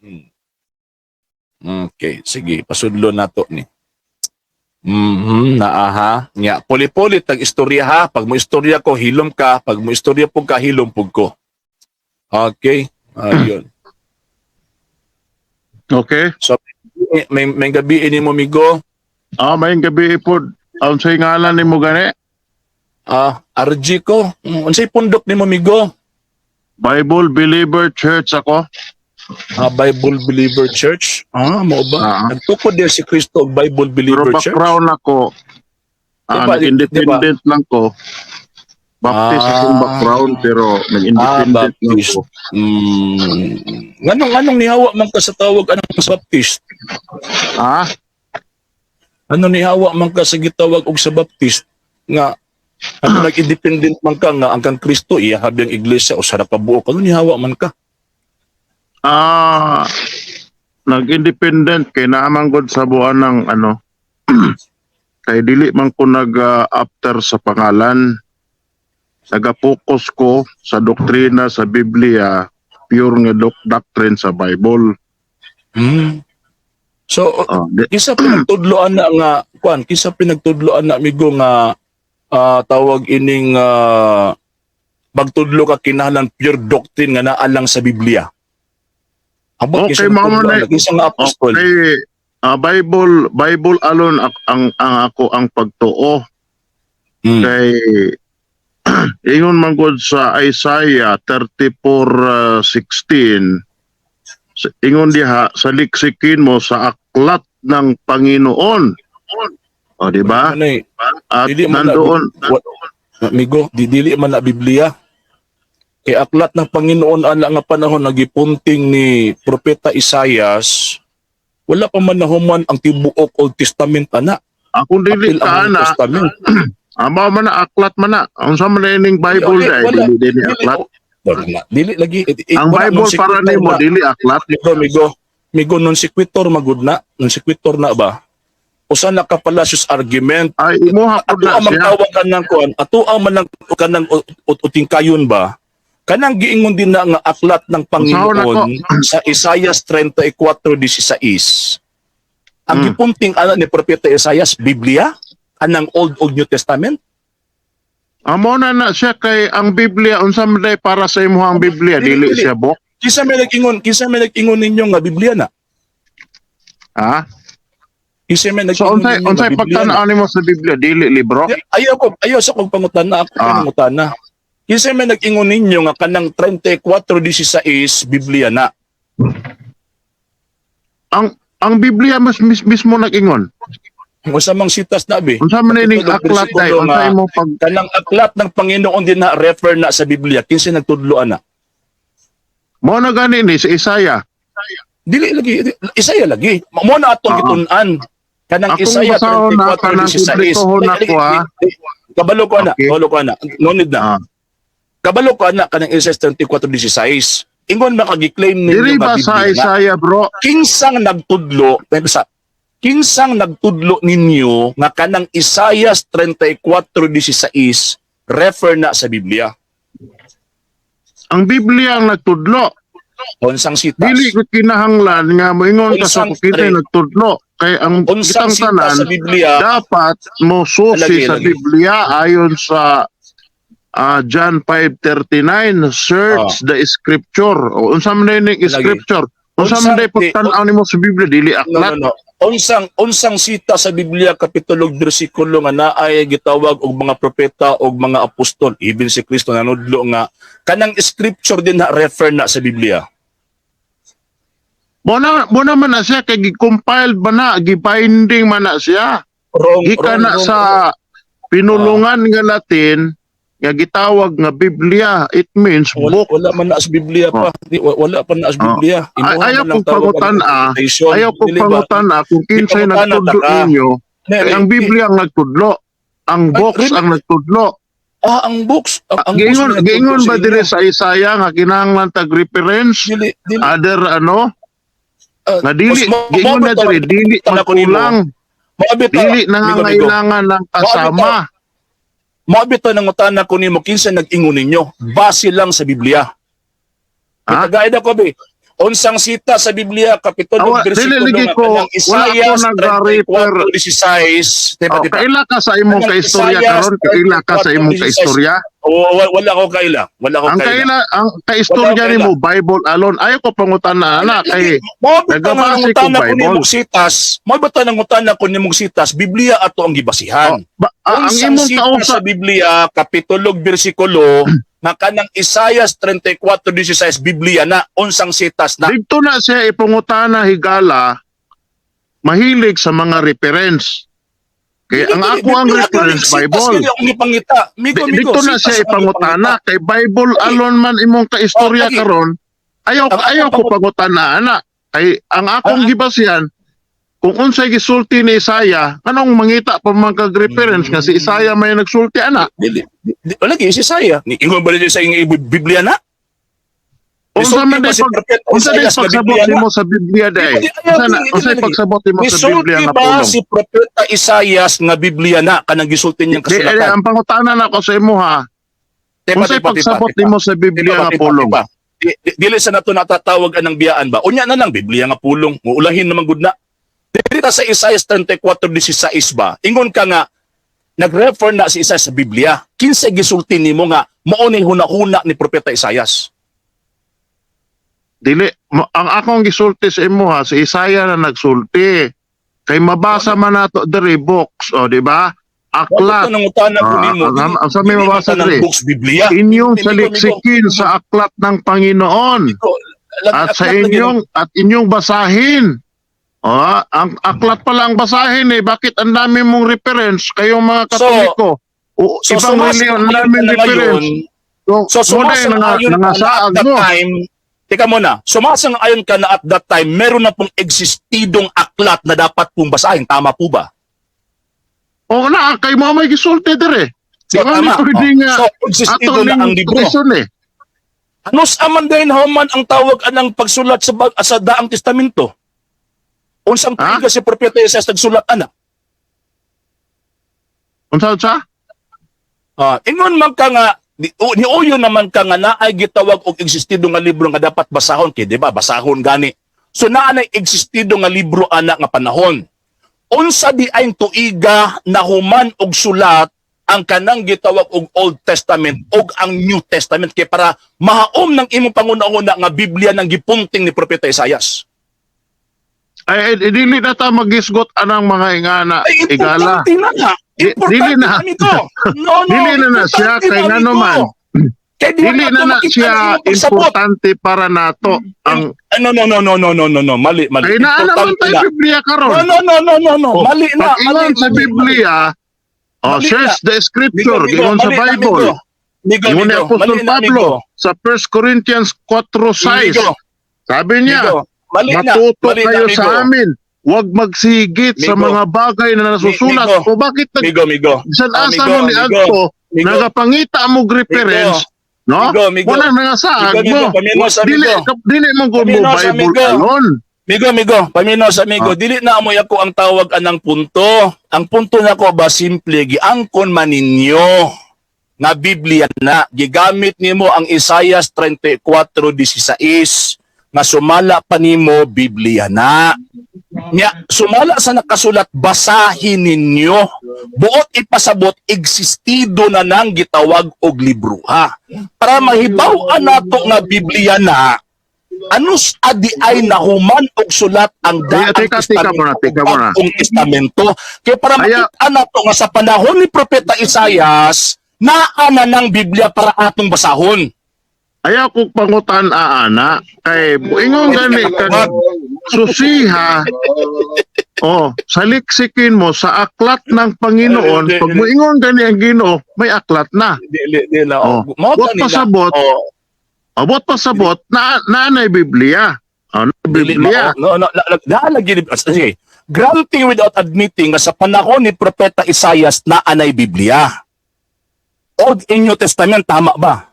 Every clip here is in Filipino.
Hmm. Okay, sige, pasudlo na to ni. Naaha. Nya, puli-puli tag istorya ha. Pag mo istorya ko, hilom ka. Pag mo istorya po ka, hilom po ko. Okay, ayun. Okay? So, may gabi ini mo, migo. May gabi po. Ang say ngalan ni mo gani? RG ko. Unsay pundok ni mo, migo? Bible Believer Church ako. Bible Believer Church. Mo ba? Nagtukod din si Kristo og Bible Pero Believer Church. background ako. Nag-independent lang ko. Baptist akong background pero nag-independent lang Baptist. ko. Nganong nihawa man ka sa tawag anong sa Baptist? Ano nihawa man ka sa gitawag og sa Baptist nga nag-independent man ka nga ang kang Kristo iyahabi ang iglesia o sa napabuok. Ano nihawa man ka? Nag-independent kay naamang god sa buwan ng kay dili man ko nag-after sa pangalan. Nag-focus ko sa doktrina sa Biblia, pure nga doctrine sa Bible. So, kisa pinagtudloan na nga, kisa pinagtudloan na migo nga tawag ining magtudlo ka kinahanglan pure doctrine nga naa lang sa Biblia. Okay, mama na. Okay, Bible alone ang ako ang pagtuo. Kay ingon man gud sa Isaiah 34:16. Ingon diha sa liksikin mo sa aklat ng Panginoon. O di ba? At nandoon amigo, dili man na Biblia. Kay aklat ng Panginoon ana nga panahon nagipunting ni propeta Isaias, wala pa man nahuman ang tibuok Old Testament ana. Akong dili ka ana. Amo man na aklat man na. Unsa man ining Bible dili aklat. Dili lagi. Ang Bible para nimo dili aklat. Migo non sequitur magud na. Non sequitur na ba? Usa na ka fallacious argument. Ay imuha pud na siya. Ato ang kanang kuan, ato ang man kanang utingkayon ba? Kanang giingon din na nga aklat ng Panginoon sa Isaiah 34:16. Ang gipunting ana ni propeta Isaias Biblia anang Old New Testament. Amo na siya kay ang Biblia unsa man para sa imuhang Biblia dili siya book. Kinsa may nag-ingon ninyo nga Biblia na? Kinsa may nag-ingon ninyo nga unsay pagtan-aw nimo sa Biblia dili libro? Ayaw sa kong pangutana ako pangutana. Kinsa may nag-ingon ninyo nga kanang 34:16 Biblia na? Ang Biblia mismo nag-ingon. Unsa mang sitas na be? Unsa man ining aklat dai? Unsa imo pag kanang aklat ng Panginoon din na refer na sa Biblia? Kinsa nagtudloan na? Mo na gani ni sa Isaiah. Dili lagi Isaiah lagi. Mo na atong gitun-an. Kanang Isaiah 34:16. Kabalo ko na. No need na. Kabalo ko na kanang Isaiah 34:16. Ingon makagiklaim ninyo dili ba sa Isaiah bro? Kinsang nagtudlo ninyo nga kanang Isaiah 34:16 refer na sa Biblia? Ang Biblia ang nagtudlo. Unsang sitas? Dili ko kinahanglan nga moingon ka sa kita nagtudlo. Kay ang kitang tanan sa Biblia dapat mo susi sa Biblia ayon sa John 5:39, search the scripture. O unsa man ining scripture? Unsa man day pagtan-aw nimo sa Biblia dili aklat? No. Unsang sita sa Biblia kapitulo bersikulo nga naay gitawag og mga propeta og mga apostol, even si Kristo nanudlo nga kanang scripture din na refer na sa Biblia. Mo na man na siya kay gi-compile ba na, gi-binding man na siya. Gikan na sa pinulungan nga Latin nga gitawag nga Biblia, it means book. Wala man na sa Biblia pa. Wala pa na sa Biblia. Ayaw kong pangutan kung kinsay nagtudlo ninyo. Ang Biblia ang nagtudlo. Ang books ang nagtudlo. Ang books. Giingon ba dire sa Isaiah nga kinahanglan tag reference? Other nga dili giingon na dire dili magkulang. Dili nangangailangan ng kasama. Maabito ng utana ko nimo kinsa nag-ingon ninyo base lang sa Biblia. Kagaya ko be. Unsang sita sa Biblia, kapitulo, Dili bersikulo ligi nga, ko, kanang wala Isaiah ko nag-refer. 34:16. Diba, diba? Kaila ka sa imong Kanang kaistorya Isaiah karon, kaila ka sa imong 34:16. kaistorya. Wala ko kaila. Wala ko Ang kaila. ang kaistorya Wala ko nimo Bible alone. Ayo ko pangutana na kay nagabase ko Bible. Mo ba tanang ko nimong sitas, Biblia ato ang gibasihan. Ang Unsang imong sita kausa sa Biblia, kapitulo, bersikulo, nga kanang Isaiah 34:16, Biblia na, unsang sitas na. dito na siya ipangutana higala mahilig sa mga reference. Kaya ang ako ang reference Bible. Dito na siya ipangutana kay Bible alone man imong kaistorya karon. Ayaw ko pangutana ana. Kay ang akong gibasihan kung unsay gisulti ni Isaiah, anong mangita pa man kag reference nga si Isaiah may nagsulti ana? Wala gyud si Isaiah. Ingon ba sa iyong Biblia na? Unsa man day pagsabot nimo sa Biblia day? Unsa pagsabot nimo sa Biblia nga ba pulong? si propeta Isaias nga Biblia na kanang gisulti niyang kasulatan? Ang pangutana nako sa imo ha. Unsay pagsabot nimo sa Biblia nga pulong? Dili sa nato natatawag anang biyaan ba? Unya na lang Biblia nga pulong. Muulahin naman gud na. Dito sa Isaiah 34:16 ba? Ingon ka nga nag-refer na si Isaiah sa Biblia. Kinsa gisulti nimo nga mao ni hunahuna ni propeta Isaias? Dili ang akong gisulti sa imo ha, si Isaiah na nagsulti. Kay mabasa man nato diri books, o di ba? Aklat. Ang sa may mabasa diri. Biblia. Inyong saliksikin sa aklat ng Panginoon. At sa inyong basahin. Ang aklat pala ang basahin eh. Bakit ang dami mong reference kayong mga Katoliko? Ibang reliyon, ang daming reference. So sumasang-ayon ka na at that time, teka muna, sumasang-ayon ka na at that time, meron na pong existidong aklat na dapat pong basahin. Tama po ba? Oo na, kay mo may gisulti dire. So, tama. So, existido na ang libro. Ano sa man din man ang tawag anang pagsulat sa Daang Testamento? Unsang tuig si propeta Isaias nagsulat ana? Unsa? Ingon man ka nga niuyo naman ka nga naay gitawag og existido nga libro nga dapat basahon kay di ba basahon gani. So naa nay existido nga libro ana nga panahon. Unsa di ay tuiga na human og sulat ang kanang gitawag og Old Testament og ang New Testament kay para mahaom ng imong panguna-una nga Biblia nang gipunting ni propeta Isaias. Ay dili na ta magisgot anang mga ingana igala. Dili na. No, dili na siya kay ngano man. Dili na siya importante para nato ang no, mali. Kay naa naman tayo Biblia karon. No, mali na. Pag-ingon sa Biblia, search the scripture, ingon sa Bible. Ingon ni Apostol Pablo sa 1 Corinthians 4:6. Sabi niya, matuto kayo sa amin. Huwag magsigit sa mga bagay na nasusulat. O bakit san asa mo ni Adto, nagapangita mo reference, no? Wala nga saag mo. Dili mo go mo Bible alone. Migo, paminaw sa amigo, dili na amoy ako ang tawag anang punto. Ang punto nako ba simple giangkon man ninyo na Biblia na gigamit nimo ang Isaiah 34:16 nga sumala pa nimo Biblia na. Nya sumala sa nakasulat basahin ninyo. Buot ipasabot existido na nang gitawag og libro ha. Para mahibaw nato nga Biblia na anus adi ay nahuman og sulat ang Daang Testamento kay para makita nato nga sa panahon ni propeta Isaias naa na ng Biblia para atong basahon. Ayaw ko pangutan ana kay ingon gani kag susiha saliksikin mo sa aklat ng Panginoon pag moingon gani ang Ginoo may aklat na abot pasabot na nanay Biblia Biblia sige granting without admitting nga sa panahon ni propeta Isaias na anay Biblia Old and New Testament tama ba?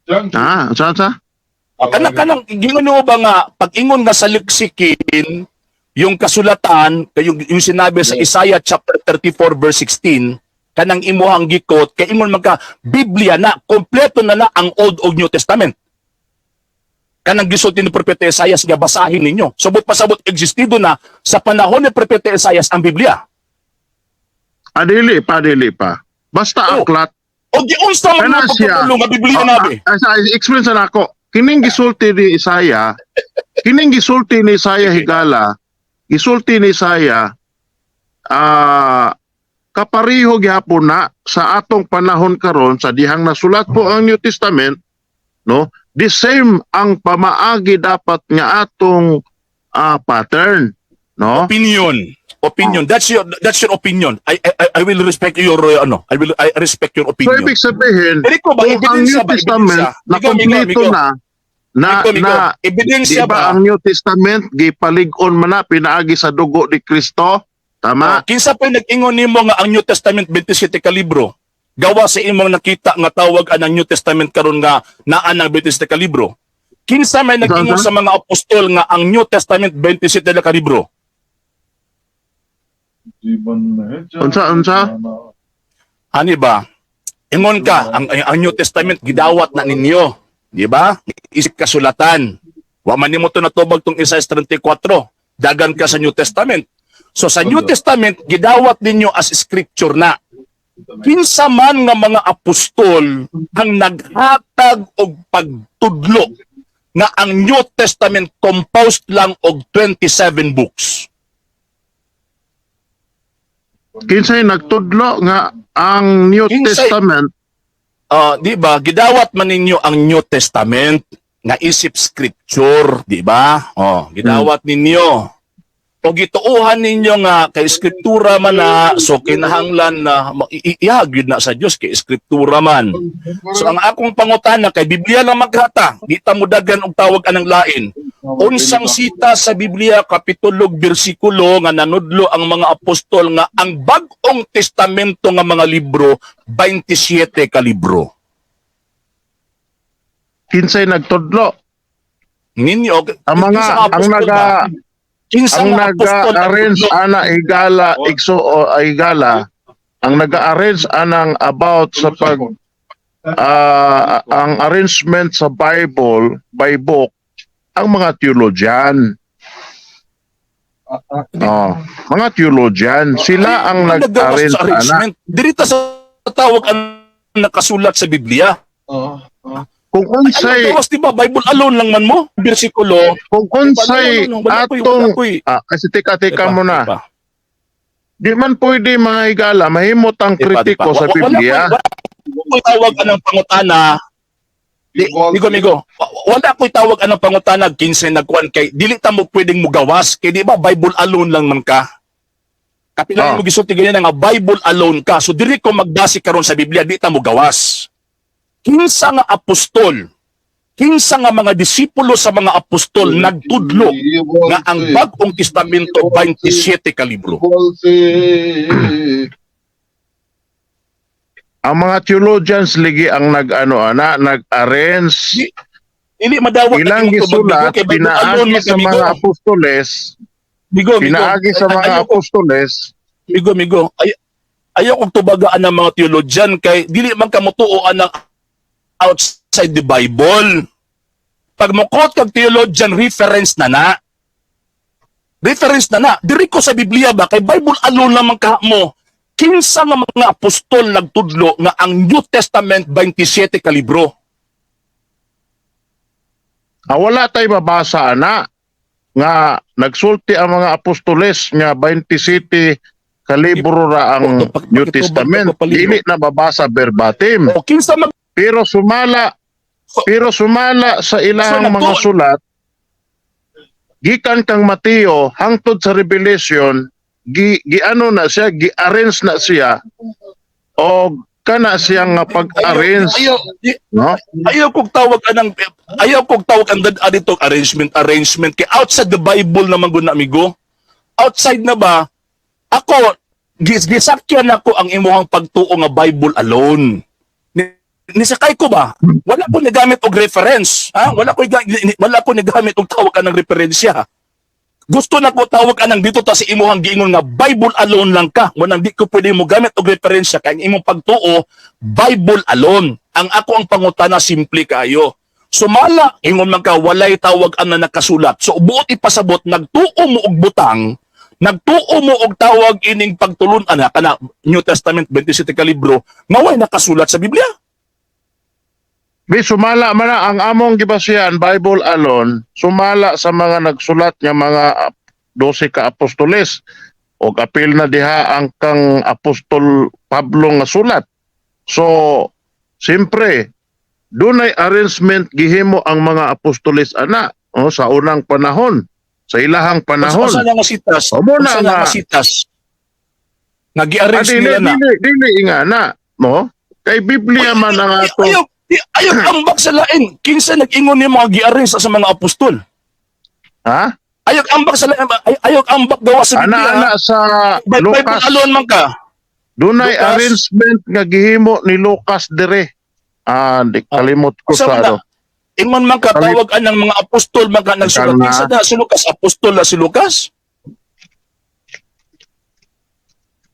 Sa? Kanang gingon mo ba nga pag-ingon nga sa liksikin yung kasulatan yung sinabi sa Isaiah chapter 34:16 kanang imuhang gikot kay ingon magka Biblia na kompleto na ang Old ug New Testament. kanang gisulti ni Propeta Isaias nga basahin ninyo. Subot pasabot existido na sa panahon ni Propeta Isaias ang Biblia. Dili pa. Basta aklat. O di unsa man Kana mo siya. pagtulong nga Biblia nabi. Explain sa nako. Kining gisulti ni Isaiah, higala, gisulti ni Isaiah, kapariho gyapon na sa atong panahon karon sa dihang nasulat po ang New Testament, no? The same ang pamaagi dapat nga atong pattern, no? Opinion. That's your opinion. I will respect your I respect your So opinion. ibig sabihin, Pero ko ba kung ang ebidensya New ba? Testament Ebidensya? na kompleto na Ebidensya di ba ba? ang New Testament gipalig-on man na pinaagi sa dugo ni Kristo? Tama? Kinsa pa nag-ingon nimo nga ang New Testament 27 ka libro? Gawa sa imong nakita nga tawag ang New Testament karon nga naa ng 27 ka libro. Kinsa may nag-ingon sa mga apostol nga ang New Testament 27 ka libro? Unsa? Ani ba? Ingon ka, ang New Testament gidawat na ninyo, di ba? Isip kasulatan. Wa man nimo to natubag tong Isaiah 34. Dagan ka sa New Testament. So sa New Testament gidawat ninyo as scripture na. Kinsa man nga mga apostol ang naghatag og pagtudlo nga ang New Testament composed lang og 27 books. Kinsay nagtudlo nga ang New Testament di ba, gidawat man ninyo ang New Testament nga isip scripture, di ba? Gidawat ninyo. O gituuhan ninyo nga kay scriptura man na, so kinahanglan na iihagid na sa Dios kay scriptura man. So ang akong pangutana kay Biblia lang maghata, di ta mo daghan og tawag anang lain. Unsang sita sa Biblia kapitulo bersikulo nga nanudlo ang mga apostol nga ang bag-ong testamento nga mga libro 27 ka libro. kinsay nagtudlo? Ninyo Ang mga ang naga-arrange ana higala ang naga-arrange anang about sa pag ang arrangement sa Bible by book ang mga theologian. Mga theologian sila ang nag-arrange ana. Dirita sa tawag ang nakasulat sa Biblia. Kung unsay diba Bible alone lang man mo bersikulo. Kung unsay atong kasi teka muna. Di man pwede mga higala mahimot ang kritiko sa Biblia. Wala tawag anang pangutana. Migo. Wala ko'y tawag anang pangutana kinsa nagkuan kay dili ta mo pwedeng mugawas kay di ba Bible alone lang man ka. Kapilan mo gisulti ganyan nga Bible alone ka. So dili ko magbase karon sa Biblia di ta mo gawas. Kinsa nga apostol, kinsa nga mga disipulo sa mga apostol nagtudlo nga ang bag-ong testamento 27 ka libro. Ang mga theologians ligi ang nag-arrange. Dili madawat ilang gisulat pinaagi sa mga apostoles. Pinaagi sa mga apostoles. Migo. Ayaw kong tubagaan ng mga theologian kay dili man kamutuoan ng outside the Bible. Pag mukot kag theologian reference na. Diri ko sa Biblia ba kay Bible alone lamang ka mo. Kinsa nga mga apostol nagtudlo nga ang New Testament 27 ka libro. Wala tay mabasa ana nga nagsulti ang mga apostoles nga 27 ka libro ra ang New Testament. Dili na babasa verbatim. O kinsa Pero sumala sa ilang mga sulat gikan kang Mateo hangtod sa Revelation giano na siya gi-arrange na siya o kana siyang pag-arrange ayaw kog tawag ang dito arrangement kay outside the Bible naman gud na amigo. Outside na ba ako gisakyan ako ang imuhang pagtuo nga Bible alone. Nisakay ko ba? Wala ko nagamit og reference. Wala ko nagamit og tawag anang referensya. Gusto na ko tawag anang dito ta si imuhang giingon nga Bible alone lang ka. Wanang di ko pwede mo gamit og referensya kay imong pagtuo Bible alone. Ang ako ang pangutana simple kayo. Sumala, ingon man ka, walay tawag ang na nakasulat. So, buot ipasabot, nagtuo mo og butang, nagtuo mo og tawag ining pagtulon, kana New Testament, 27 ka libro, nga way nakasulat sa Biblia. Sumala man na ang among gibasihan, Bible alone, sumala sa mga nagsulat nga mga 12 ka apostoles, o apil na diha ang kang apostol Pablo nga sulat. So, siyempre, dunay arrangement gihimo ang mga apostoles ana sa unang panahon, sa ilahang panahon. Unsa na nga sitas? O muna Unsa na nga sitas? Nga gi-arrange nila na. Dili nga na, mo? Kay Biblia man ang ato. Ayaw ambak sa lain. Kinsa nag-ingon ni mga gi-arrange sa mga apostol? Ha? Ayaw ambak sa lain. Ayaw ambak gawa sa Biblia. Ana sa Lucas. Lucas. Alon man ka. Dunay Lucas. arrangement nga gihimo ni Lucas dire. Di kalimot ko sa ano. Ingon man ka tawag anang mga apostol man ka nagsulat. Kinsa na si Lucas? Apostol na si Lucas?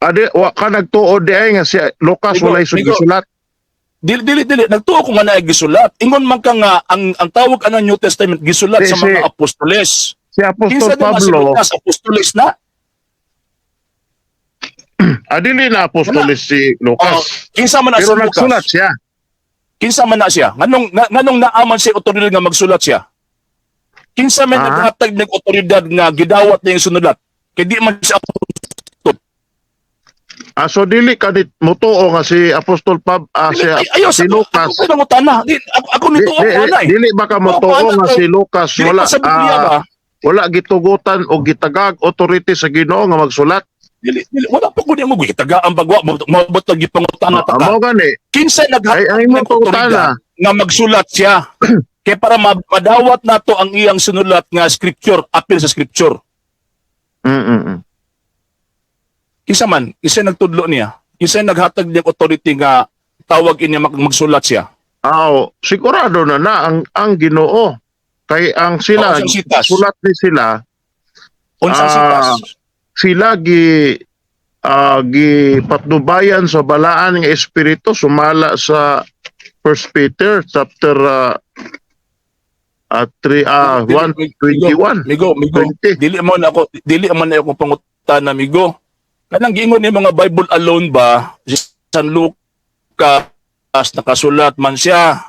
Ade wa ka nagtuod di ay nga si Lucas walay sulat. Dili. Nagtuo ko nga na gisulat. Ingon man ka nga, ang tawag anang New Testament, gisulat sa mga apostoles. Si Apostol Kinsa na si Pablo. Lucas, apostoles na? Dili na apostoles si Lucas. Kinsa man na si Pero Lucas? nagsulat siya. Kinsa man na siya? Nganong naaman siya otoridad nga magsulat siya? Kinsa man naghatag ng otoridad nga gidawat niya yung sunulat? Kaya di man siya apostol. So dili ka dit mutuo nga si Apostol si Lucas. Ako nangutana. Ako nito ako anay. Dili ba ka mutuo nga si Lucas wala gitugutan o gitagag authority sa Ginoo nga magsulat? Dili. Wala pa ko niyang gitagaan bagwa. Mabot lagi pangutana ta ka. Amo gani. Kinsa naghatag ng ng otoridad nga magsulat siya? Kaya para madawat nato ang iyang sinulat nga scripture, apil sa scripture. Kinsa man, kinsa nagtudlo niya, kinsa naghatag niya authority nga tawag niya magsulat siya. Sigurado na ang Ginoo kay ang sila sulat ni sila. Unsang sitas? Sila patnubayan sa balaan ng espiritu sumala sa 1 Peter chapter 1:21. Migo, dili man ako pangutan na migo. Kanang giingon ni mga Bible alone ba, San Lucas nakasulat man siya.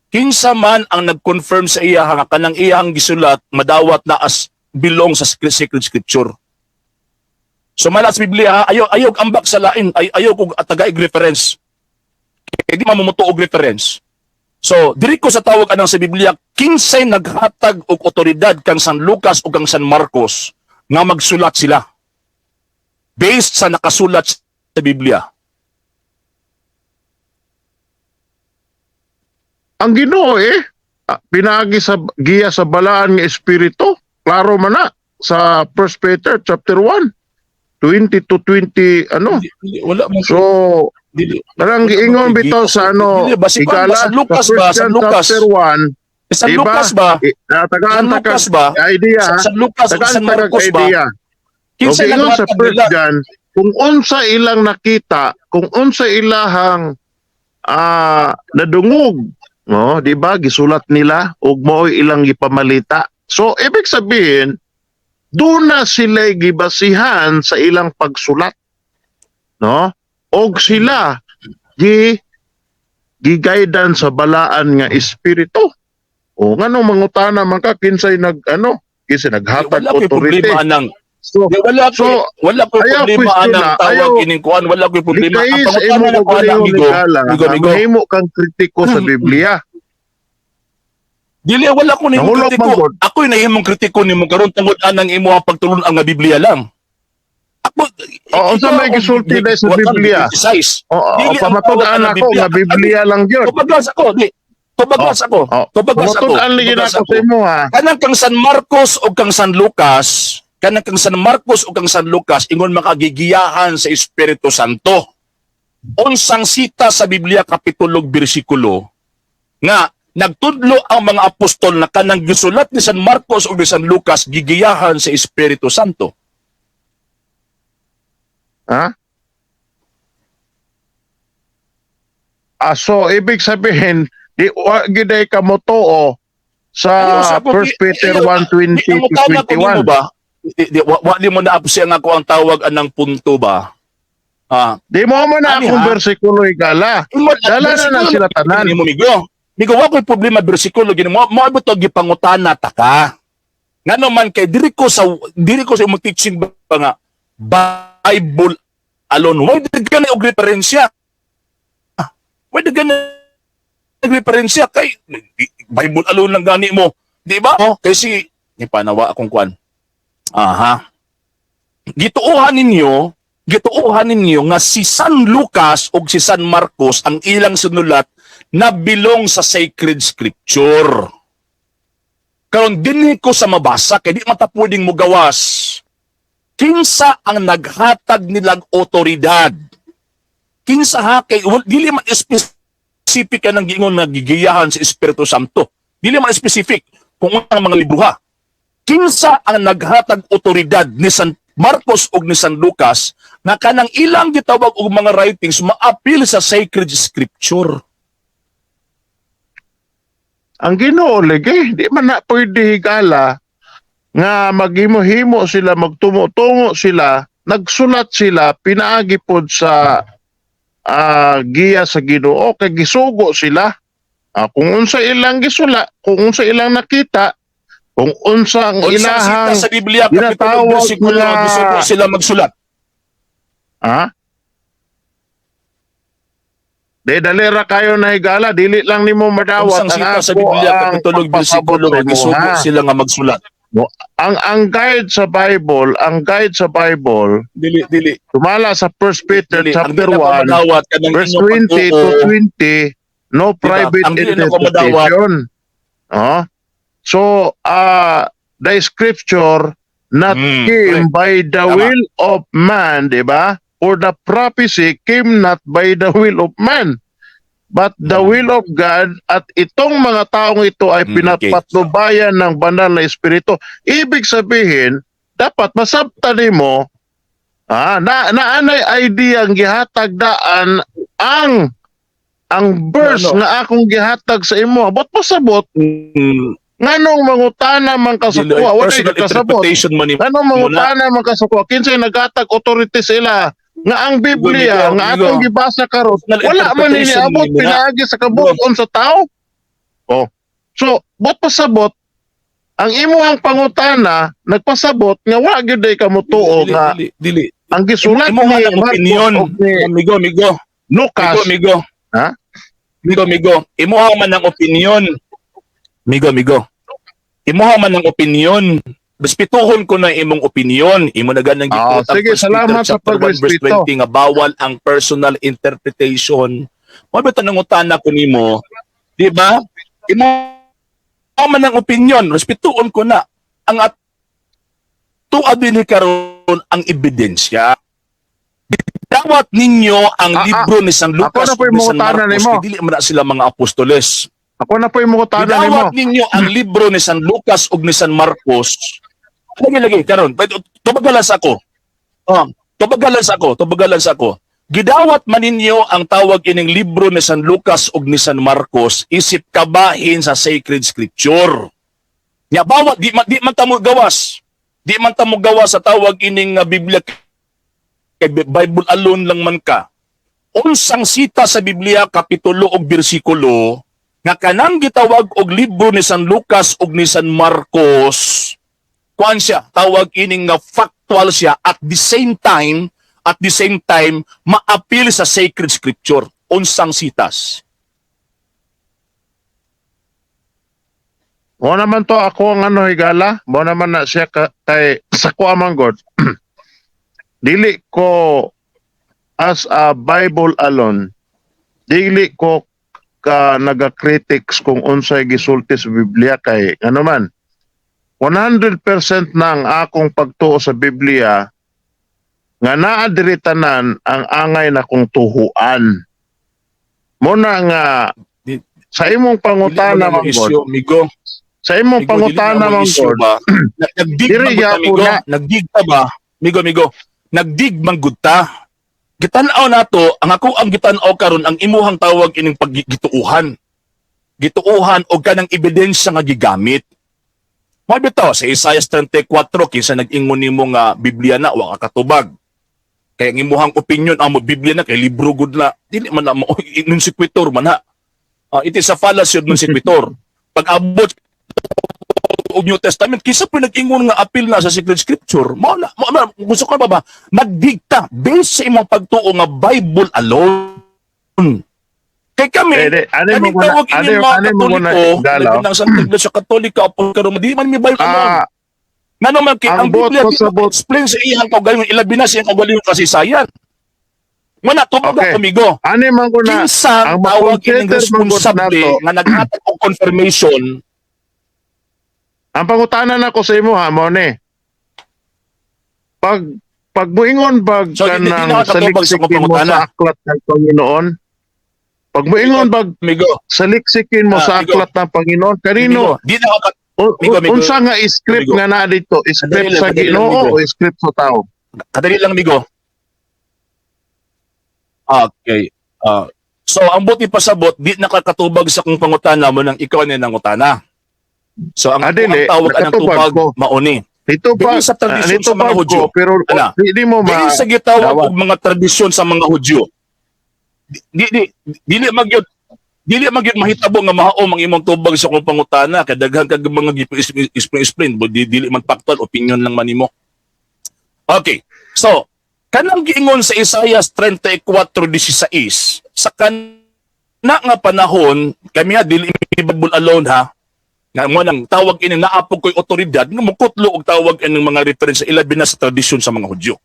Kinsa man ang nag-confirm sa iya nga kanang iyang gisulat madawat na as belong sa sacred scripture. So mala sa Biblia, ayaw ambak sa lain, ayaw kog tagaig reference. Kaya di mamumuto og reference. So, diri ko sa tawag anang sa Biblia, kinsay naghatag og otoridad kang San Lucas o kang San Marcos nga magsulat sila. Based sa nakasulat sa Biblia. Ang Ginoo pinagi sa giya sa balaan nga espiritu. Klaro man na sa 1 Peter chapter 1, 20 to 20 Wala man. So, parang giingon bitaw sa Sa Lucas ba? Sa Lucas. Chapter 1. Sa Lucas ba? Tagaan Sa Lucas ba? Idea. Sa Lucas o San Marcos ba? Kinsa ingon sa first John, kung unsa ilang nakita, kung unsa ilahang nadungog, di ba gisulat nila ug mao'y ilang gipamalita. So ibig sabihin, doon na sila gibasihan sa ilang pagsulat. No? Og sila gigaydan sa balaan nga espiritu. O nganong mangutana man ka kinsay kinsay naghatag authority. Wala ko problema anang tawag kining kuan, wala ko problema. Ang pangutana na kuan amigo. Mahimo kang kritiko sa Biblia. Dili wala ko nimo kritiko. Ako'y nahimong kritiko nimo karon tungod anang imo ang pagtulon ang Biblia lang. Ako sa may gisulti na sa Biblia. Pamatud-an ako nga Biblia lang yun. Tubaglas ako. Tubaglas ako. Pamatud-an ligin ako sa imo ha. Kanang kang San Marcos o kang San Lucas, ingon makagigiyahan sa Espiritu Santo. Unsang sita sa Biblia kapitulo bersikulo nga nagtudlo ang mga apostol na kanang gisulat ni San Marcos o ni San Lucas gigiyahan sa Espiritu Santo. Ha? So ibig sabihin Di wa giday ka mo tuo sa Ayos, ako, 1 Peter ayaw, 1:20 to ang utana ko nimo 21. ba? Di mo na siya nga ko ang tawag anang punto ba? Di mo man na Ani, akong ha? bersikulo igala. Dala na sila tanan. Mo migo. Migo wa ko'y problema bersikulo gini mo abot og gipangutana ta ka. Ngano man kay diri ko sa imong teaching ba nga Bible alone. Why did ka na og referensya? Why did ka na nagreferensya kay Bible alone lang gani mo. Di ba? Kasi ni panawa akong kwan. Gituuhan ninyo nga si San Lucas o si San Marcos ang ilang sinulat na bilong sa sacred scripture. Karon dinhi ko sa mabasa kay di mata pwedeng mo gawas. Kinsa ang naghatag nilang otoridad? Kinsa ha kay dili man specific ka ng gingon na gigiyahan sa Espiritu Santo. Dili man specific kung ang mga libro ha. Kinsa ang naghatag otoridad ni San Marcos o ni San Lucas na kanang ilang gitawag og mga writings maapil sa sacred scripture. Ang Ginoo lagi, di man na pwede higala nga maghimo-himo sila, magtumo-tungo sila, nagsulat sila, pinaagi pod sa giya sa Ginoo kay gisugo sila. Kung unsa ilang gisula, kung unsa ilang nakita, kung unsa ang ilahang sa Biblia kapitulo bersikulo gisugo sila magsulat. Dalira kayo na higala, dili lang nimo madawat Ang sita sa Biblia kapitulo bersikulo gisugo sila nga magsulat. Ang guide sa Bible, Dili. tumala sa 1 Peter Dili. chapter Ang 1 verse 20 to 20, no private interpretation. So the scripture not came by the will of man, di ba? Or the prophecy came not by the will of man, but the will of God. At itong mga taong ito ay pinapatnubayan ng banal na espiritu. Ibig sabihin, dapat masabtan mo na idea ang gihatag daan ang verse nga akong gihatag sa imo. Abot pasabot. Nganong mangutana man kasukwa? Wala kasabot. Nganong mangutana man kasukwa? Kinsay naghatag authority sila nga ang Biblia nga atong gibasa karon wala man ni abot pinaagi sa kabuton sa tao. So, bot pasabot ang imuhang pangutana nagpasabot nga wa gyud day ka mutuo nga dili. ang gisulat ni opinion amigo Lucas. Amigo. Imuha man ang opinion. Amigo. Imuha man ang opinion. Respetohon ko na imong opinion. Imo na ganang gikutan. Sige, salamat sa pagrespeto. Nga bawal ang personal interpretation. Mabita nang utana ko nimo. Di ba? Imuha man ang opinion. Respetohon ko na. Ang tuad din karon ang ebidensya. Dawat ninyo ang libro ni San Lucas o ni San Marcos. Dili man sila mga apostoles. Ako na po yung mga tanan nimo. Dawat ninyo ang libro ni San Lucas o ni San Marcos. Lagi karon. Tubagalas ako. Tubagalas ako. Gidawat man ninyo ang tawag ining libro ni San Lucas o ni San Marcos isip kabahin sa sacred scripture. Nya bawat di man ta mo gawas. Di man ta mo gawas sa tawag ining Biblia kay Bible alone lang man ka. Unsang sita sa Biblia kapitulo o bersikulo nga kanang gitawag og libro ni San Lucas ug ni San Marcos, kuan siya tawag ining nga factual siya at the same time maapil sa sacred scripture. Unsang sitas? Mo naman to ako ang higala, mo naman na siya kay sa ko amang God. Dili ko as a Bible alone. Dili ko ka naga-critics kung unsay gisulti sa Biblia kay ano man 100% nang akong pagtuo sa Biblia nga naa diri tanan ang angay na kong tuhuan. Muna nga sa imong pangutana man God. Sa imong pangutana man God. Nagdig pa ba? Migo. Nagdig man gud ta. Gitanaw nato ang ako ang gitanaw karon ang imuhang tawag ining paggituuhan. gituuhan o kanang ebidensya nga gigamit. Mo bitaw sa Isaiah 34 kinsa nag-ingon nimo nga Biblia na wa ka katubag. Kaya ang imuhang opinion amo Biblia na kay libro gud na dili man na non sequitur man ha. It is a fallacy of non sequitur. Pag abot og New Testament kisa pa nag-ingon nga apil na sa Sacred Scripture. Gusto ko ba nagdikta based sa imong pagtuo nga Bible alone. Kay kami, kaning tawag inyong mga Katoliko, labi ng Santa Iglesia Katolika, o karon di man may Bible alone. Nga naman, ang Biblia, explain sa iyang kaugalingon, ilabi na sa iyang kaugalingon kasaysayan. Muna, tubog Okay. amigo. Ano man ko na, Kinsa ang tawag inyong makonsider responsable nga naghatag og confirmation. ang pangutanan ako sa imo ha, Mone. Pag buingon pag So, hindi kanang nakakatubag sa saliksikin mo pangutana. sa aklat ng Panginoon, pag buingon pag Amigo, saliksikin mo sa amigo. aklat ng Panginoon, kanino? amigo, di na amigo. Unsa nga script Amigo. nga naa dito? Script sa Kadali lang, Ginoo amigo. o script sa tao? kadali lang, amigo. Okay. So, ang buti pasabot, di nakakatubag sa kung pangutana mo nang ikaw na nangutana. So, ang Dili, tawag anang nakatubag tubag, ko. mauni. Ito pa, Dili sa tradisyon ito sa mga pa Hudyo. ko, pero Ana? hindi mo Dili sa gitawag Dawat. og mga tradisyon sa mga Hudyo. Dili magyud mahitabo nga mahaom ang imong tubag sa kung pangutana kay daghan kag mga explain dili man factual opinion lang man nimo. Okay. So, kanang giingon sa Isaiah 34:16 sa nga panahon kami dili Bible alone ha. Nga mo nang tawag ini naapog ko'y otoridad nga mukutlo og tawag ining mga reference ilabi na sa tradisyon sa mga Hudyo.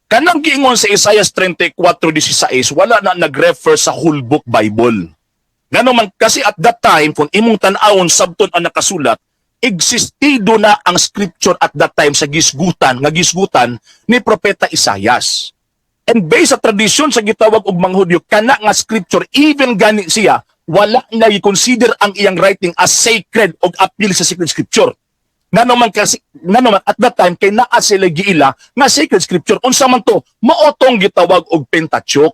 Kanang giingon sa Isaiah 34:16 wala na nag-refer sa whole book Bible. Ngano man kasi at that time kung imong tan-awon sabton ang nakasulat existido na ang scripture at that time sa gisgutan ni propeta Isaias. And based sa tradisyon sa gitawag og mga Hudyo kana nga scripture even gani siya wala na i-consider ang iyang writing as sacred o appeal sa sacred scripture. Ngano man at that time kay naa sila giila nga sacred scripture unsa man to maotong gitawag og Pentateuch.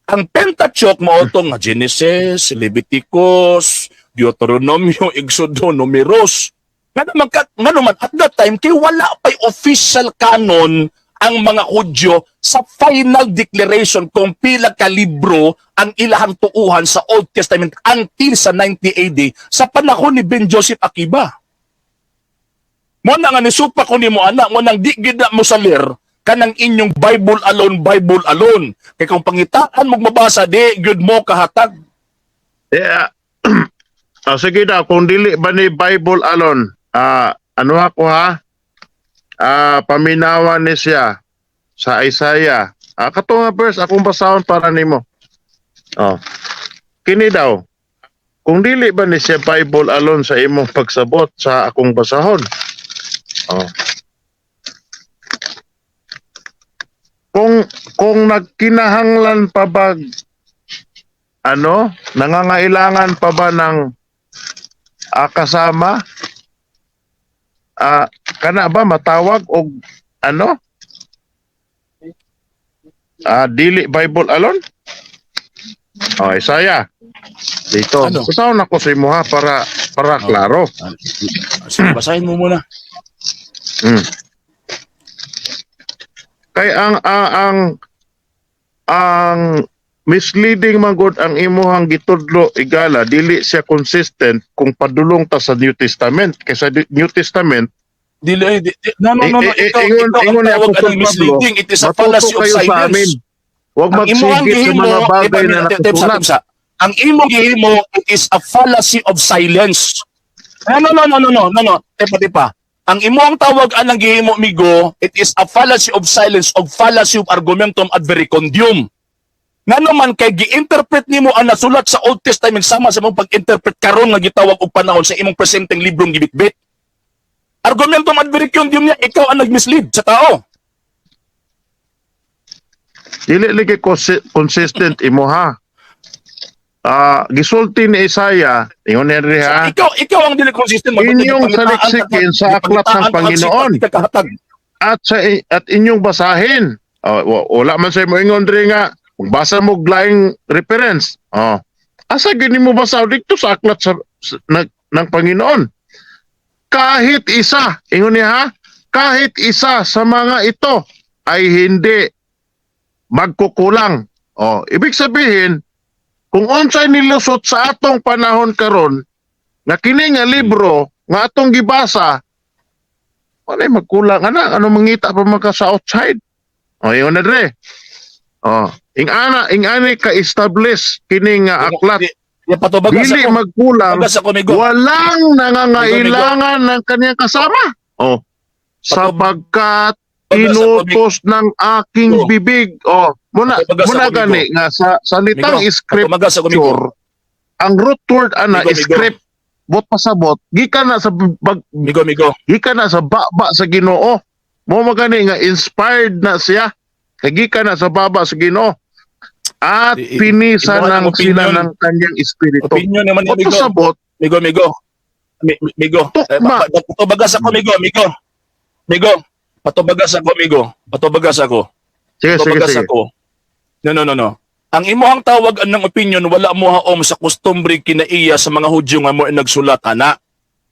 Ang Pentateuch maotong nga Genesis, Leviticus, Deuteronomio, Exodo, Numeros. Ngano man at that time kay wala pay official canon ang mga Hudyo sa final declaration kung pila ka libro ang ilahang tuuhan sa Old Testament until sa 90 AD sa panahon ni Ben Joseph Akiba. Mo na nga nisupa ko nimo anak mo nang di gid mo salir kanang inyong Bible alone. Kay kung pangitaan mo mabasa di good mo kahatag. Yeah. Sige na, kung dili ba ni Bible alone, ano ako ha? Paminawan ni siya sa Isaiah. Kato nga verse, akong basahon para nimo. Kini daw, kung dili ba ni siya Bible alone sa imong pagsabot sa akong basahon. Kung nagkinahanglan pa ba nangangailangan pa ba ng kasama kana ba matawag og dili Bible alone? Isaiah dito. Kusawon ako sa imo ha para klaro. Sige, basahin mo muna. Kay ang misleading man gud ang imuhang gitudlo igala dili siya consistent kung padulong ta sa New Testament kay sa New Testament No. Ikaw ang tawag anong misleading. It is a fallacy of silence. Huwag magsigit sa mga bagay na nakasulat. Ang imong gihimo, it is a fallacy of silence. No. Tepa. Ang imong tawag anang gihimo, migo, it is a fallacy of silence of fallacy of argumentum ad verecundium. Nga naman kay gi-interpret nimo ang nasulat sa Old Testament sama sa imong pag-interpret karon nga gitawag og panahon sa imong presenteng librong gibitbit. Argumentum ad verecundium niya, ikaw ang nag-mislead sa tao. Dili lagi consistent imo ha. Gisulti ni Isaiah, ingon ni ha. Ikaw ang dili consistent inyong saliksikin sa aklat ng Panginoon at inyong basahin. Wala man sa imo ingon diri nga kung basa mo laing reference. asa gini mo basa dito sa aklat ng Panginoon? Kahit isa, ingon niya ha, kahit isa sa mga ito ay hindi magkukulang. Oh, ibig sabihin, kung unsay nilusot sa atong panahon karon, nga kini nga libro nga atong gibasa, wala magkulang ana, ano mangita pa maka sa outside. Oh, ingon na dre. Oh, ingani ka-establish kini nga aklat. Dili magkulang, walang nangangailangan ng kanyang kasama. Oh, sapagkat inutos ng aking bibig. Oh, muna gani nga sa salitang scripture, ang root word ana script, bot pasabot, gikan na sa gikan na sa baba sa Ginoo. Mo magani nga inspired na siya. Gikan na sa baba sa Ginoo. At pinisa ng sila ng kanyang espiritu. Opinion naman ni Migo. Pasabot, Migo. Patubagas ako, Migo. Patubagas ako. Sige. Ako. No. Ang imuhang tawag ng opinion, wala mo haom sa customary kinaiya sa mga Hudyo nga mo nagsulat, ana.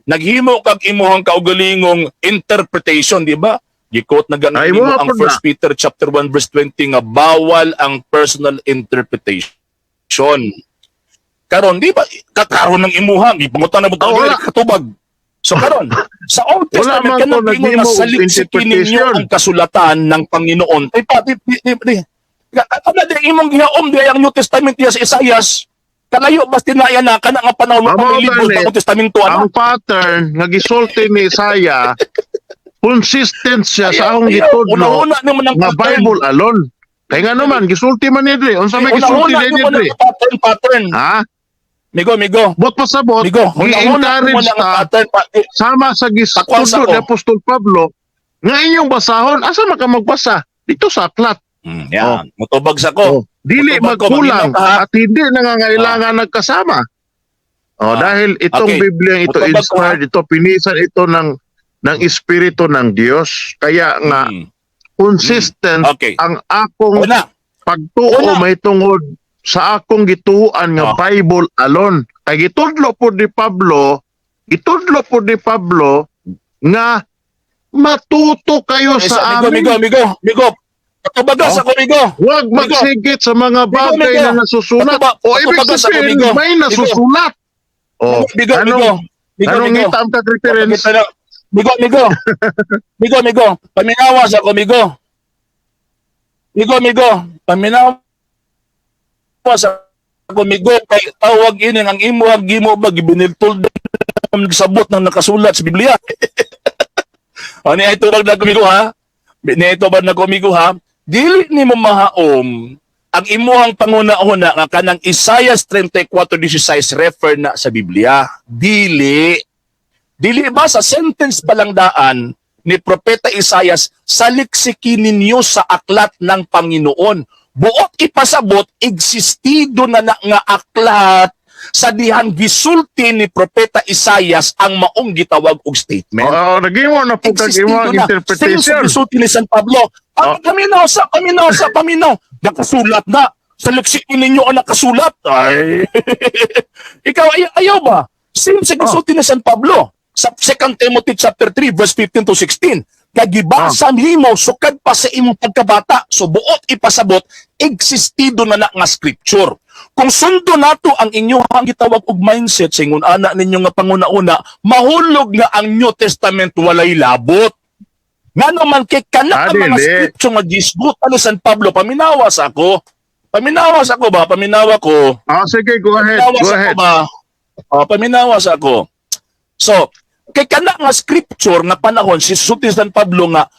Naghimo kag imuhang kaugalingong interpretation, di ba? Gikot na ganun mo ang 1 Peter chapter 1 verse 20 nga bawal ang personal interpretation. Karon di ba kakaron ng imuhang ipangutan na butang katubag. So karon sa Old Testament kanang ingon nga saliksikin ninyo ang kasulatan ng Panginoon. Ano din imong gihaom di ang New Testament diya sa Isaias. Kalayo basta tinaya na kana nga panahon mo libro sa Old Testamento. Ang pattern nga gisulti ni Isaiah consistent siya sa akong gitudlo nga Bible alone. Kaya nga naman, gisulti man niya dre. Unsa may gisulti niya dre? Pattern. Ha? Migo. Bot pasabot, gi-encourage ta, sama sa gitudlo ni Apostol Pablo, nga inyong basahon, asa maka magbasa? Dito sa aklat. Yan, mutubag sa ko. Dili magkulang at hindi nangangailangan nagkasama. Dahil itong Biblia ito, inspired ito, pinisan ito ng Espiritu ng Diyos. Kaya nga, consistent ang akong pagtuo may tungod sa akong gituan nga Bible alone. Kaya gitudlo po ni Pablo nga matuto kayo sa amin. Migo. Patubagas ako, Migo. Huwag magsigit sa mga bagay na nasusulat. O ibig sabihin, may nasusulat. Anong ngita ang reference? Migo. Paminawas ako, Migo. Paminawas ako, Migo. Kay tawag ini ang imo gimo ba gibiniltol nagsabot ng nakasulat sa Biblia. Ani ay tulad na kumigo ha. Nito ba na kumigo ha? Dili nimo mahaom ang imuhang panguna-una nga kanang Isaiah 34:16 refer na sa Biblia. Dili ba sa sentence palang daan ni Propeta Isaias, saliksikin ninyo sa aklat ng Panginoon. Buot ipasabot, existido na nga aklat sa dihang gisulti ni Propeta Isaias ang maong gitawag og statement. Nagimo na po kag imong interpretation. Sa gisulti ni San Pablo, paminaw. Nakasulat na. Saliksikin ninyo ang nakasulat. Ay. Ikaw, ayaw ba? Same sa gisulti ni San Pablo. Sa 2 Timothy chapter 3 verse 15 to 16, kagibasa nimo sukad pa sa imong pagkabata, so buot ipasabot existido na nga scripture. Kung sundo nato ang inyong gitawag og mindset sa ingon ana ninyo nga panguna-una, mahulog nga ang New Testament walay labot. Nga naman kay kana ang mga scripture nga gisgot ani San Pablo, paminawas ako ba? Sige, go ahead. Paminawas ako. So, kay kana nga scripture nga panahon si sulti San Pablo nga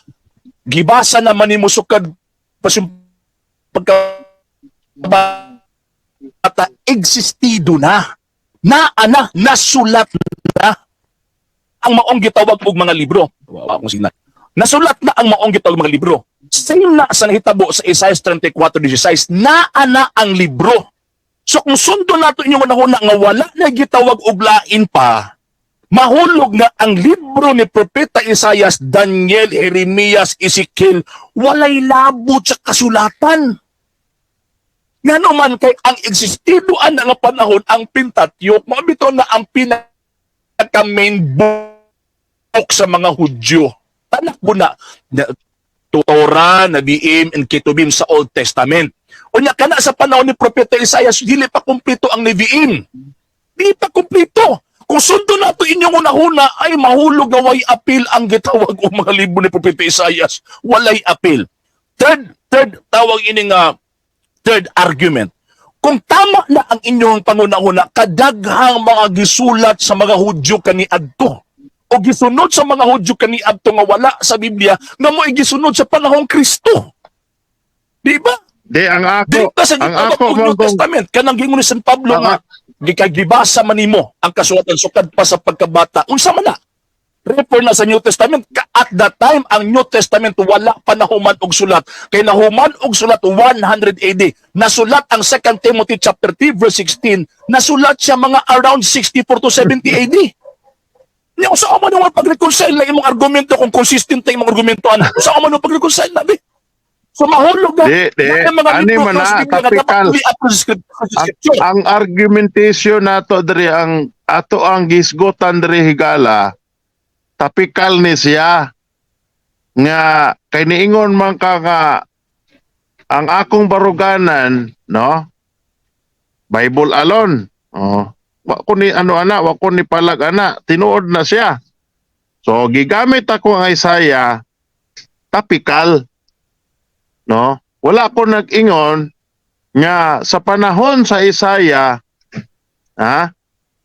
gibasa naman nimo sukad pagkabata existido na nasulat na ang maong gitawag og mga libro. Nasulat na ang maong gitawag mga libro. Same na sa nahitabo sa Isaiah 34:16 na ang libro. So kung sundo nato inyo manahuna nga wala na gitawag og lain pa, mahulog na ang libro ni Propeta Isaias, Daniel, Jeremias, Ezekiel, walay labot sa kasulatan. Nga naman kay ang existidoan na nga panahon ang Pentateuch, mabito na ang pinaka-main book sa mga Hudyo. Tanak mo na Torah, Nabiim, and Ketubim sa Old Testament. Unya kana sa panahon ni Propeta Isaias, dili pa kumpleto ang Nevi'im. Dili pa kumpleto. Kung sundo nato inyong unahuna, ay mahulog na way appeal ang gitawag o mga libro ni Propeta Isaias. Walay appeal. Third tawag ini nga third argument. Kung tama na ang inyong pangunahuna, kadaghang mga gisulat sa mga Hudyo kaniadto o gisunod sa mga Hudyo kaniadto nga wala sa Biblia nga mo gisunod sa panahong Kristo. Di ba? Di ang Di ako, ba sa ang gitawag ako og New Testament kanang gingon ni San Pablo nga gibasa man nimo ang kasulatan sukad pa sa pagkabata. Unsa man na? Refer na sa New Testament. At that time, ang New Testament wala pa nahuman og sulat. Kay nahuman og sulat 100 AD. Nasulat ang 2 Timothy chapter 3 verse 16. Nasulat siya mga around 64 to 70 AD. Niya, saan man yung pag-reconcile na imong argumento kung consistent na imong argumento, ana? Saan man yung pag-reconcile na, be? So mahulog na. Ani man na, topical. Ang argumentation nato diri ang ato ang gisgotan diri higala, topical ni siya nga kay niingon man ka nga ang akong baruganan, no? Bible alone. Oh. Wa ko ni ano ana, wa ko ni palag ana, tinuod na siya. So gigamit ako ang Isaiah topical. No? Wala ko nag-ingon nga sa panahon sa Isaiah,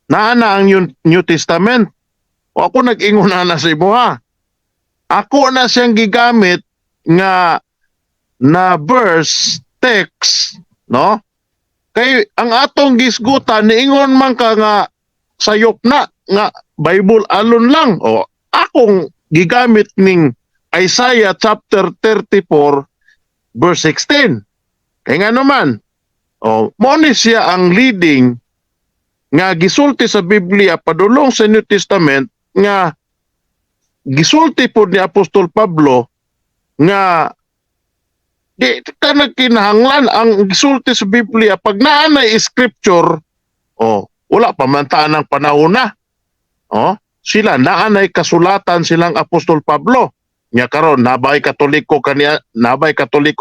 naana ang New Testament. O ako nag-ingon na sa ibuha. Ako na siyang gigamit nga na verse, text, no? Kay ang atong gisgutan, niingon man ka nga sayop na, nga Bible alone lang. O akong gigamit ning Isaiah chapter 34, verse 16. Kaya nga naman, mo ni siya ang leading nga gisulti sa Biblia padulong sa New Testament nga gisulti po ni Apostol Pablo nga di ka nagkinahanglan ang gisulti sa Biblia pag naanay scripture, wala pa man ng panahon na. Sila naanay kasulatan silang Apostol Pablo. Nya karon nabay Katoliko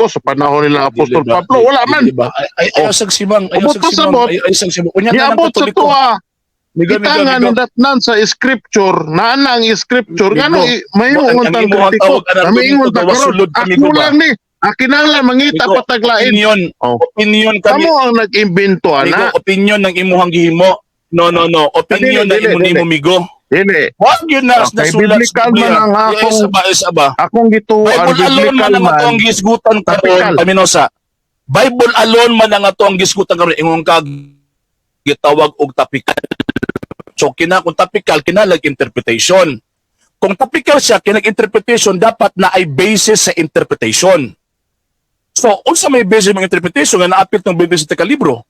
sa panahon nila Apostol Pablo wala man. Ayaw sagsimang, ayaw sagsimang. Niabot sa tuwa. Itangan datnan sa scripture, naana ang scripture ngano mayong untang kritiko. Mayingon ta karon. Ako lang ni akinanglan mangita pataglain. Opinion kami. Kamo ang nag-imbento ana. Opinion ng imuhang gihimo. No. Opinion ng imo migo. Dili. Wag yun na nasulat sa Biblia. Man ang akong gituan Bible alone man ang atong gisgutan karon, Paminosa. Bible alone man ang atong gisgutan karon ingon ka gitawag og topical. So kung topical kinalag interpretation. Kung topical siya kinag interpretation dapat na ay basis sa interpretation. So unsa may basis ng interpretation nga naapil tong 20 ka libro?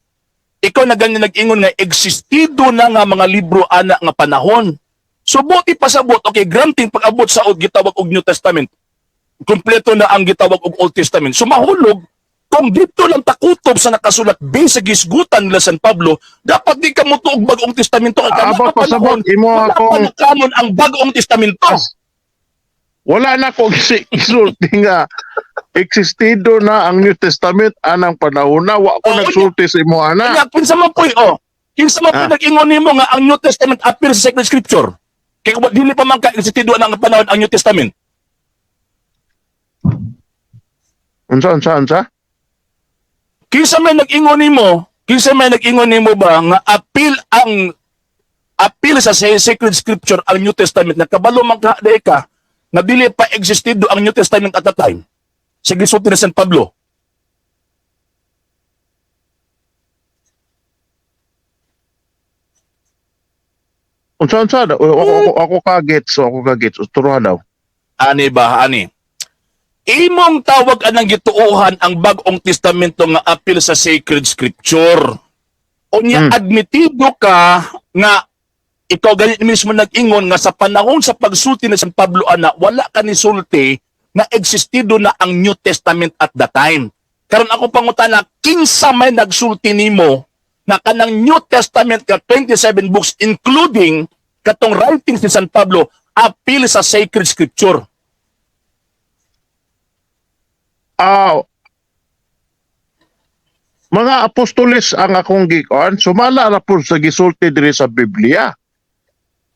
Ikaw na ganyan nag-ingon nga existido na nga mga libro ana nga panahon. So buti pasabot, okay, granting pag-abot sa gitawag og New Testament, kumpleto na ang gitawag og Old Testament. So mahulog, kung dito lang takutob sa nakasulat based sa gisgutan nila San Pablo, dapat di ka mo tuog bagong testamento. Abot pasabot, imo akong kanon ang bagong testamento. Wala na ko gisulti nga existido na ang New Testament anang panahon na wa ko nagsulti sa imo ana. Kaya kinsa man poy kinsa man poy nag-ingon nimo nga ang New Testament appear sa Sacred Scripture. Kaya dili pa man ka existido na ang panahon ang New Testament. Unsa? Kinsa may nag-ingon nimo ba nga appeal sa Sacred Scripture ang New Testament na kabalo man ka na dili pa existido ang New Testament at that time. Sa gisulti ni San Pablo. Unsa ako kagets turuhan daw. Ani. Imong tawag anang gituohan ang bagong testamento nga appeal sa Sacred Scripture. Unya admitido ka nga ikaw ganit mismo nag-ingon nga sa panahon sa pagsulti ni San Pablo ana wala ka ni sulti na existido na ang New Testament at that time. Karon ako pangutana, kinsa may nagsulti nimo na kanang New Testament ka 27 books including katong writings ni San Pablo appeal sa sacred scripture. Mga apostoles ang akong gikuan, sumala na po sa gisulti diri sa Biblia.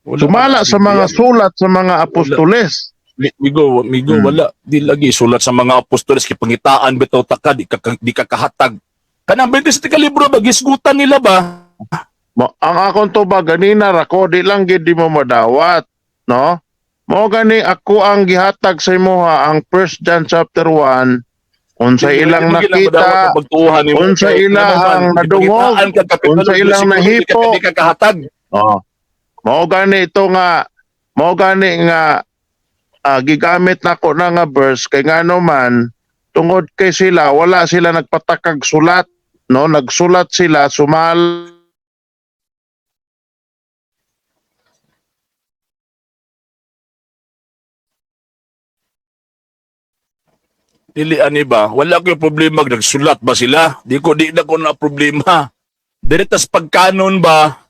Sumala sa mga sulat sa mga apostoles. Migo, wala. Di lagi sulat sa mga apostoles, kipangitaan, bitaw taka, di kakahatag. Kanang 27 ka libro ba, gisgutan nila ba? Ang akong to ba, ganina rako, di lang gid di mo madawat. No? Mo gani ako ang gihatag sa imo ang 1 John chapter 1, unsa ilang nakita, unsa ilang nadungog, unsa ilang nahipo. Di kakahatag. Oh. Mao gani nga gigamit nako na nga verse kay ngano man tungod kay sila wala sila nagpatakag sulat, no, nagsulat sila sumal Dili ani ba? Wala ko yung problema nagsulat ba sila? Di na ko na problema. Diretas pagkanon ba?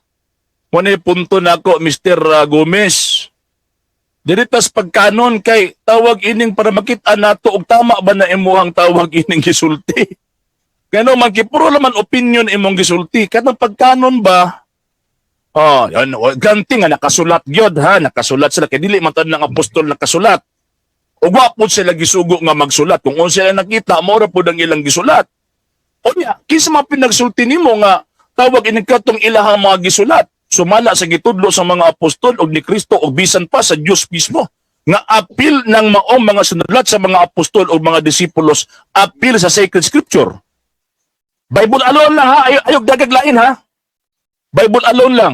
Muna punto na ako, Mr. Gomez. Diretas pagkanon kay tawag ining para makita nato og tama ba na imuhang tawag ining gisulti. Kano man kipuro naman opinion imong gisulti. Kanang pagkanon ba? Yan, ganti nga nakasulat gyud ha, nakasulat sila kay dili man tad ng apostol nakasulat. O po sila gisugo nga magsulat. Kung sila nakita, maura po ang ilang gisulat. O niya, kinsa mga pinagsulti nimo nga tawag ining katong ilahang mga gisulat. Sumala sa gitudlo sa mga apostol o ni Kristo o bisan pa sa Diyos mismo. Nga appeal ng maong mga sinulat sa mga apostol o mga disipulos, appeal sa sacred scripture. Bible alone lang ha, ayog dagaglain ha. Bible alone lang.